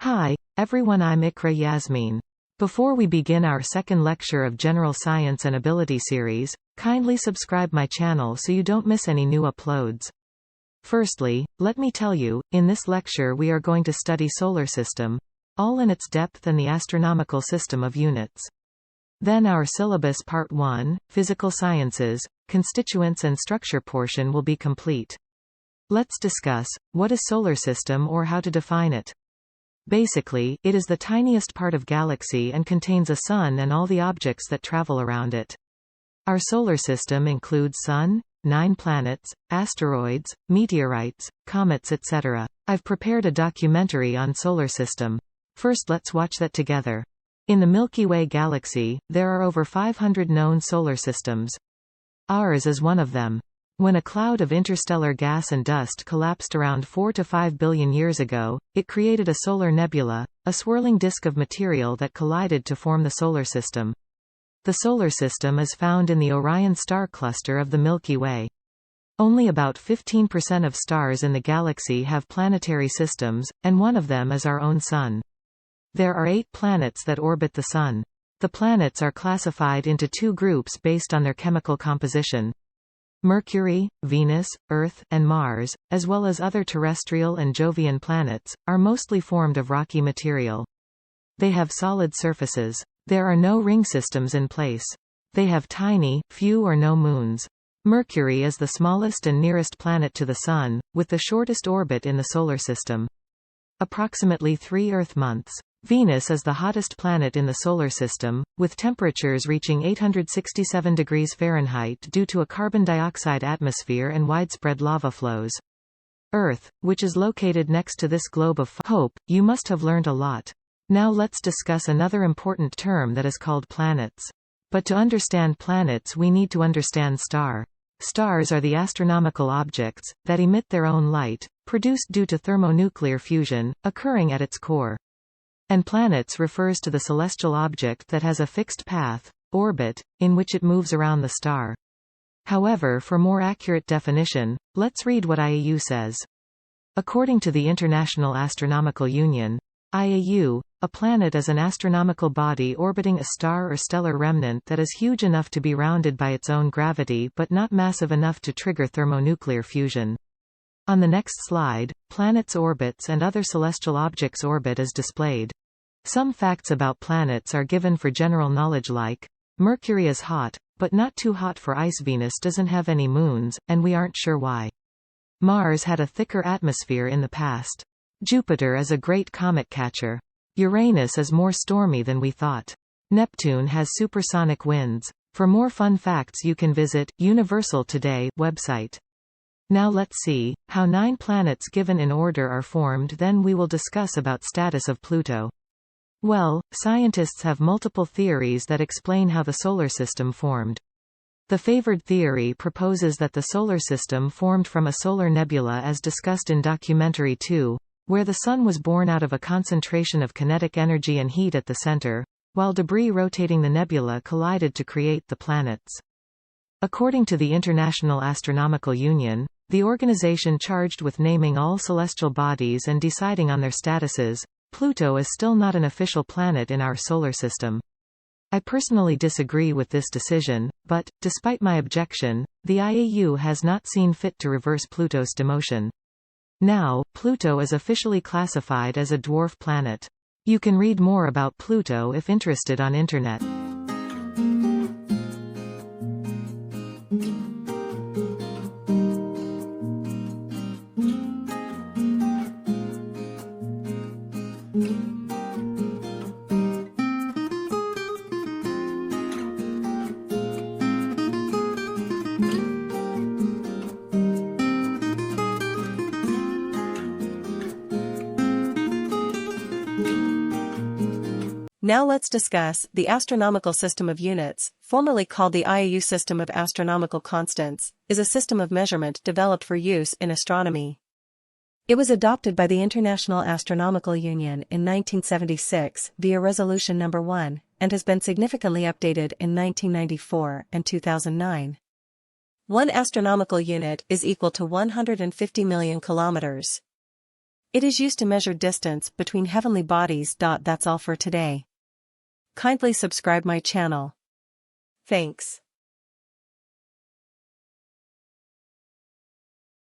Hi, everyone, I'm Iqra Yasmeen. Before we begin our second lecture of General Science and Ability series, kindly subscribe my channel so you don't miss any new uploads. Firstly, let me tell you, in this lecture we are going to study solar system, all in its depth and the astronomical system of units. Then our syllabus part 1, Physical Sciences, Constituents and Structure portion will be complete. Let's discuss, what is solar system or how to define it. Basically, it is the tiniest part of galaxy and contains a sun and all the objects that travel around it. Our solar system includes Sun, 9 planets, asteroids, meteorites, comets, etc. I've prepared a documentary on solar system. First, let's watch that together. In the Milky Way galaxy, there are over 500 known solar systems. Ours is one of them. When a cloud of interstellar gas and dust collapsed around 4 to 5 billion years ago, it created a solar nebula, a swirling disk of material that collided to form the solar system. The solar system is found in the Orion star cluster of the Milky Way. Only about 15% of stars in the galaxy have planetary systems, and one of them is our own Sun. There are 8 planets that orbit the Sun. The planets are classified into 2 groups based on their chemical composition. Mercury, Venus, Earth, and Mars, as well as other terrestrial and Jovian planets, are mostly formed of rocky material. They have solid surfaces. There are no ring systems in place. They have tiny, few or no moons. Mercury is the smallest and nearest planet to the Sun, with the shortest orbit in the solar system. Approximately 3 Earth months. Venus is the hottest planet in the solar system, with temperatures reaching 867 degrees Fahrenheit due to a carbon dioxide atmosphere and widespread lava flows. Earth, which is located next to this globe of hope, you must have learned a lot. Now let's discuss another important term that is called planets. But to understand planets we need to understand star. Stars are the astronomical objects that emit their own light, produced due to thermonuclear fusion, occurring at its core. And planets refers to the celestial object that has a fixed path, orbit, in which it moves around the star. However, for more accurate definition, let's read what IAU says. According to the International Astronomical Union, IAU, a planet is an astronomical body orbiting a star or stellar remnant that is huge enough to be rounded by its own gravity but not massive enough to trigger thermonuclear fusion. On the next slide, planets' orbits and other celestial objects' orbit is displayed. Some facts about planets are given for general knowledge like, Mercury is hot, but not too hot for ice. Venus doesn't have any moons, and we aren't sure why. Mars had a thicker atmosphere in the past. Jupiter is a great comet catcher. Uranus is more stormy than we thought. Neptune has supersonic winds. For more fun facts you can visit Universal Today website. Now let's see how 9 planets given in order are formed. Then we will discuss about status of Pluto. Well, scientists have multiple theories that explain how the solar system formed. The favored theory proposes that the solar system formed from a solar nebula as discussed in documentary 2, where the Sun was born out of a concentration of kinetic energy and heat at the center, while debris rotating the nebula collided to create the planets. According to the International Astronomical Union, the organization charged with naming all celestial bodies and deciding on their statuses, Pluto is still not an official planet in our solar system. I personally disagree with this decision, but, despite my objection, the IAU has not seen fit to reverse Pluto's demotion. Now, Pluto is officially classified as a dwarf planet. You can read more about Pluto if interested on internet. Now let's discuss the astronomical system of units, formerly called the IAU system of astronomical constants, is a system of measurement developed for use in astronomy. It was adopted by the International Astronomical Union in 1976 via Resolution No. 1, and has been significantly updated in 1994 and 2009. One astronomical unit is equal to 150 million kilometers. It is used to measure distance between heavenly bodies. That's all for today. Kindly subscribe my channel. Thanks.